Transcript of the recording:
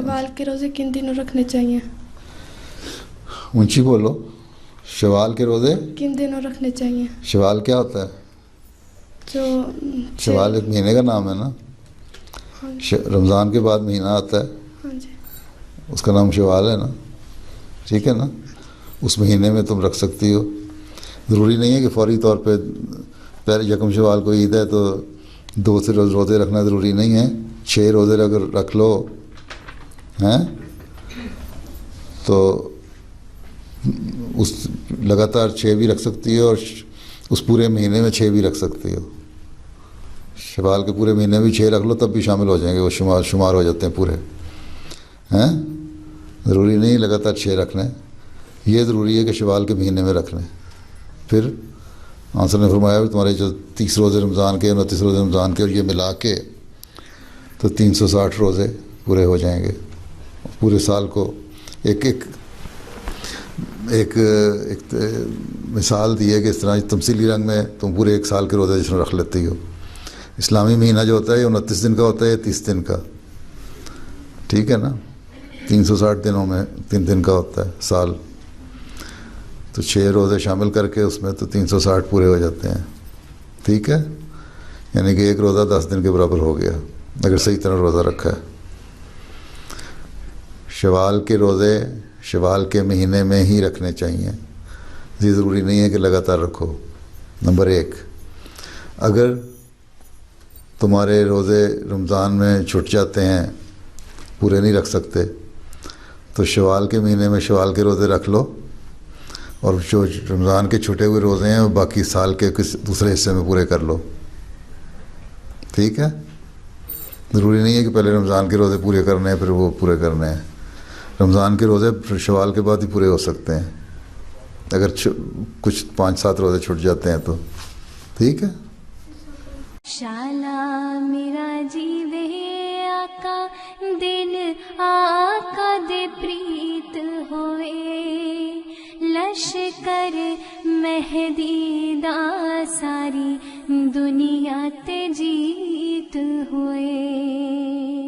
شوال کے روزے کن دنوں رکھنے چاہیے؟ اونچی بولو. شوال کے روزے کن دنوں رکھنے چاہیے؟ شوال کیا ہوتا ہے؟ جو شوال ایک مہینے کا نام ہے نا. رمضان کے بعد مہینہ آتا ہے, ہاں جی. اس کا نام شوال ہے نا, ٹھیک ہے نا. اس مہینے میں تم رکھ سکتی ہو. ضروری نہیں ہے کہ فوری طور پہ پہلے یکم شوال کو عید ہے تو 2 سے روزے رکھنا ضروری نہیں ہے. 6 روزے اگر رکھ لو ہیں تو اس لگاتار 6 بھی رکھ سکتی ہو, اور اس پورے مہینے میں 6 بھی رکھ سکتی ہو. شوال کے پورے مہینے بھی 6 رکھ لو تب بھی شامل ہو جائیں گے, وہ شمار ہو جاتے ہیں پورے ہیں. ضروری نہیں لگاتار 6 رکھنے, یہ ضروری ہے کہ شوال کے مہینے میں رکھ لیں. پھر آنسر نے فرمایا تمہارے جو 30 روزے رمضان کے 29 روزے رمضان کے اور یہ ملا کے تو 360 روزے پورے ہو جائیں گے. پورے سال کو ایک مثال دی ہے کہ اس طرح تمثیلی رنگ میں تم پورے 1 سال کے روزے جس میں رکھ لیتی ہو. اسلامی مہینہ جو ہوتا ہے یہ 29 دن کا ہوتا ہے, 30 دن کا, ٹھیک ہے نا. 360 دنوں میں 3 دن کا ہوتا ہے سال, تو 6 روزے شامل کر کے اس میں تو 360 پورے ہو جاتے ہیں, ٹھیک ہے. یعنی کہ ایک روزہ 10 دن کے برابر ہو گیا اگر صحیح طرح روزہ رکھا ہے. شوال کے روزے شوال کے مہینے میں ہی رکھنے چاہیے. یہ ضروری نہیں ہے کہ لگاتار رکھو. نمبر 1, اگر تمہارے روزے رمضان میں چھٹ جاتے ہیں, پورے نہیں رکھ سکتے, تو شوال کے مہینے میں شوال کے روزے رکھ لو, اور جو رمضان کے چھٹے ہوئے روزے ہیں وہ باقی سال کے کسی دوسرے حصے میں پورے کر لو, ٹھیک ہے. ضروری نہیں ہے کہ پہلے رمضان کے روزے پورے کرنے ہیں پھر وہ پورے کرنے ہیں. رمضان کے روزے شوال کے بعد ہی پورے ہو سکتے ہیں اگر کچھ 5-7 روزے چھٹ جاتے ہیں تو, ٹھیک ہے. شالا میرا جیوے آقا دن آقا دے پریت ہوئے, لشکر مہدی دا ساری دنیا تے جیت ہوئے.